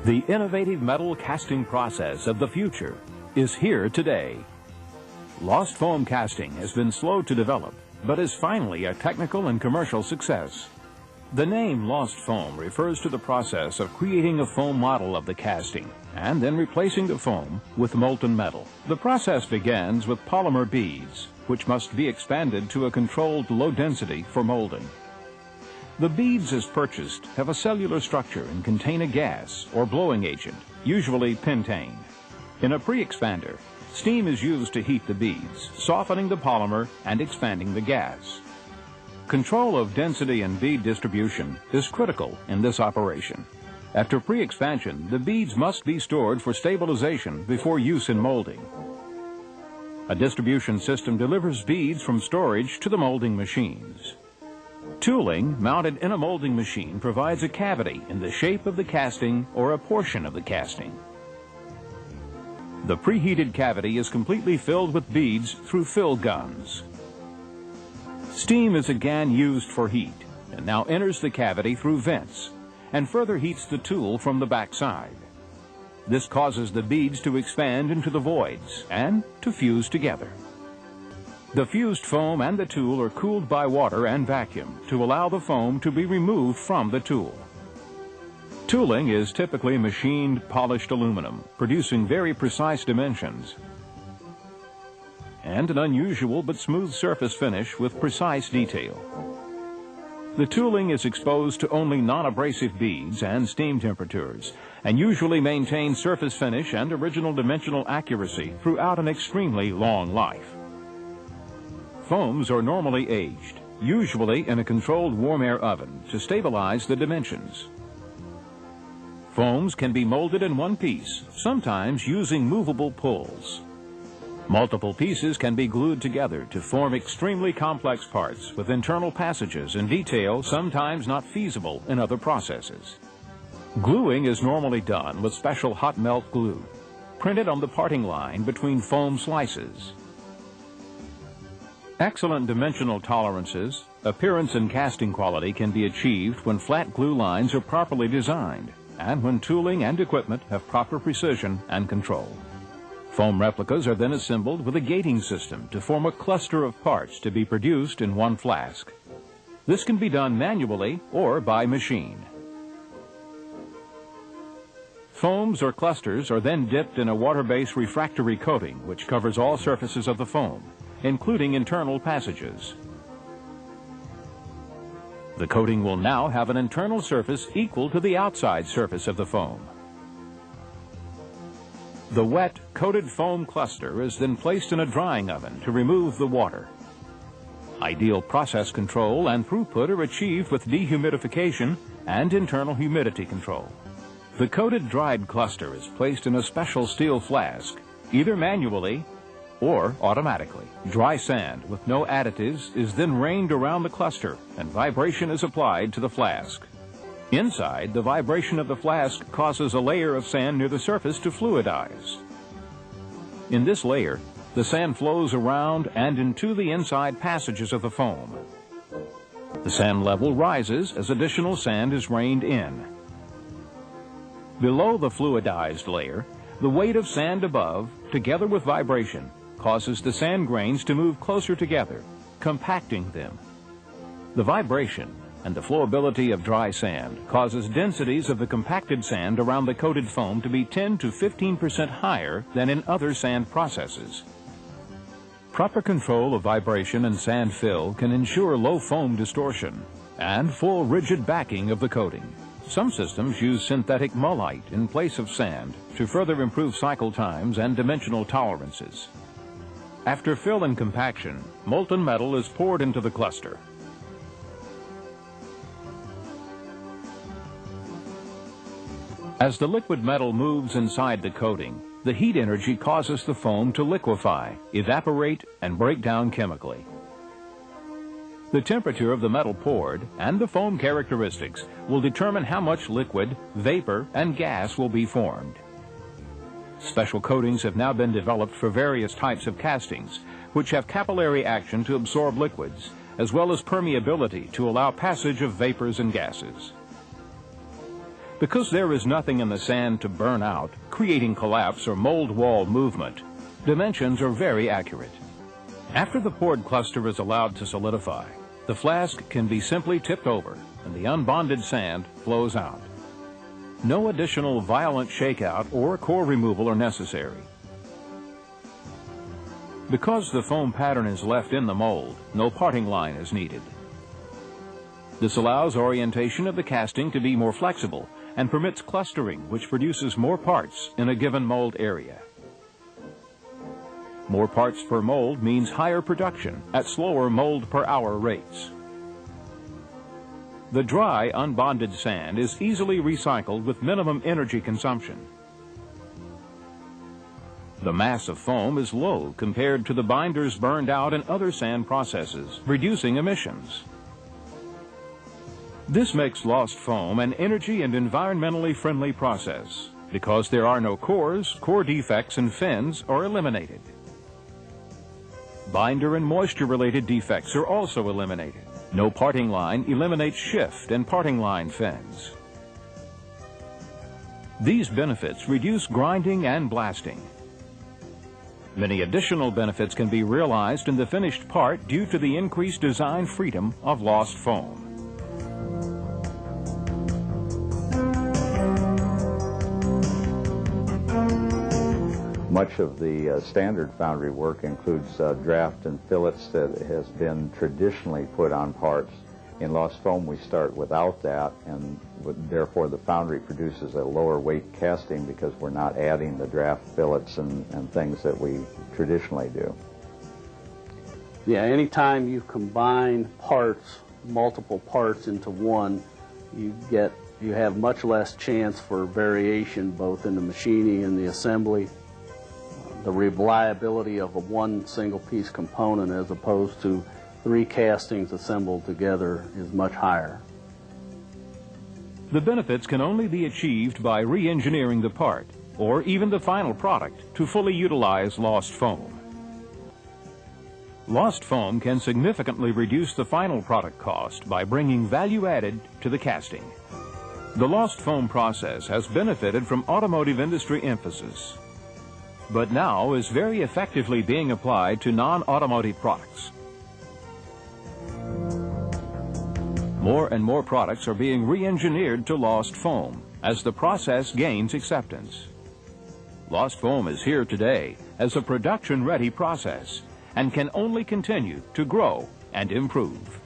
The innovative metal casting process of the future is here today. Lost foam casting has been slow to develop, but is finally a technical and commercial success. The name lost foam refers to the process of creating a foam model of the casting and then replacing the foam with molten metal. The process begins with polymer beads, which must be expanded to a controlled low density for molding. The beads as purchased have a cellular structure and contain a gas or blowing agent, usually pentane. In a pre-expander, steam is used to heat the beads, softening the polymer and expanding the gas. Control of density and bead distribution is critical in this operation. After pre-expansion, the beads must be stored for stabilization before use in molding. A distribution system delivers beads from storage to the molding machines. Tooling mounted in a molding machine provides a cavity in the shape of the casting or a portion of the casting. The preheated cavity is completely filled with beads through fill guns. Steam is again used for heat and now enters the cavity through vents and further heats the tool from the backside. This causes the beads to expand into the voids and to fuse together. The fused foam and the tool are cooled by water and vacuum to allow the foam to be removed from the tool. Tooling is typically machined polished aluminum, producing very precise dimensions, and an unusual but smooth surface finish with precise detail. The tooling is exposed to only non-abrasive beads and steam temperatures, and usually maintains surface finish and original dimensional accuracy throughout an extremely long life. Foams are normally aged, usually in a controlled warm air oven, to stabilize the dimensions. Foams can be molded in one piece, sometimes using movable pulls. Multiple pieces can be glued together to form extremely complex parts with internal passages and detail sometimes not feasible in other processes. Gluing is normally done with special hot melt glue, printed on the parting line between foam slices. Excellent dimensional tolerances, appearance and casting quality can be achieved when flat glue lines are properly designed and when tooling and equipment have proper precision and control. Foam replicas are then assembled with a gating system to form a cluster of parts to be produced in one flask. This can be done manually or by machine. Foams or clusters are then dipped in a water-based refractory coating which covers all surfaces of the foam, including internal passages. The coating will now have an internal surface equal to the outside surface of the foam. The wet, coated foam cluster is then placed in a drying oven to remove the water. Ideal process control and throughput are achieved with dehumidification and internal humidity control. The coated dried cluster is placed in a special steel flask, either manually or automatically. Dry sand with no additives is then rained around the cluster and vibration is applied to the flask. Inside, the vibration of the flask causes a layer of sand near the surface to fluidize. In this layer, the sand flows around and into the inside passages of the foam. The sand level rises as additional sand is rained in. Below the fluidized layer, the weight of sand above, together with vibration, causes the sand grains to move closer together, compacting them. The vibration and the flowability of dry sand causes densities of the compacted sand around the coated foam to be 10 to 15% higher than in other sand processes. Proper control of vibration and sand fill can ensure low foam distortion and full rigid backing of the coating. Some systems use synthetic mullite in place of sand to further improve cycle times and dimensional tolerances. After fill and compaction, molten metal is poured into the cluster. As the liquid metal moves inside the coating, the heat energy causes the foam to liquefy, evaporate, and break down chemically. The temperature of the metal poured and the foam characteristics will determine how much liquid, vapor, and gas will be formed. Special coatings have now been developed for various types of castings, which have capillary action to absorb liquids, as well as permeability to allow passage of vapors and gases. Because there is nothing in the sand to burn out, creating collapse or mold wall movement, dimensions are very accurate. After the poured cluster is allowed to solidify, the flask can be simply tipped over and the unbonded sand flows out. No additional violent shakeout or core removal are necessary. Because the foam pattern is left in the mold, no parting line is needed. This allows orientation of the casting to be more flexible and permits clustering, which produces more parts in a given mold area. More parts per mold means higher production at slower mold per hour rates. The dry, unbonded sand is easily recycled with minimum energy consumption. The mass of foam is low compared to the binders burned out in other sand processes, reducing emissions. This makes lost foam an energy and environmentally friendly process. Because there are no cores, core defects and fins are eliminated. Binder and moisture-related defects are also eliminated. No parting line eliminates shift and parting line fins. These benefits reduce grinding and blasting. Many additional benefits can be realized in the finished part due to the increased design freedom of lost foam. Much of the standard foundry work includes draft and fillets that has been traditionally put on parts. In lost foam, we start without that, and therefore the foundry produces a lower weight casting because we're not adding the draft fillets and things that we traditionally do. Yeah, anytime you combine parts, multiple parts into one, you have much less chance for variation both in the machining and the assembly. The reliability of a one single piece component as opposed to 3 castings assembled together is much higher. The benefits can only be achieved by re-engineering the part or even the final product to fully utilize lost foam. Lost foam can significantly reduce the final product cost by bringing value added to the casting. The lost foam process has benefited from automotive industry emphasis, but now is very effectively being applied to non-automotive products. More and more products are being re-engineered to lost foam as the process gains acceptance. Lost foam is here today as a production-ready process and can only continue to grow and improve.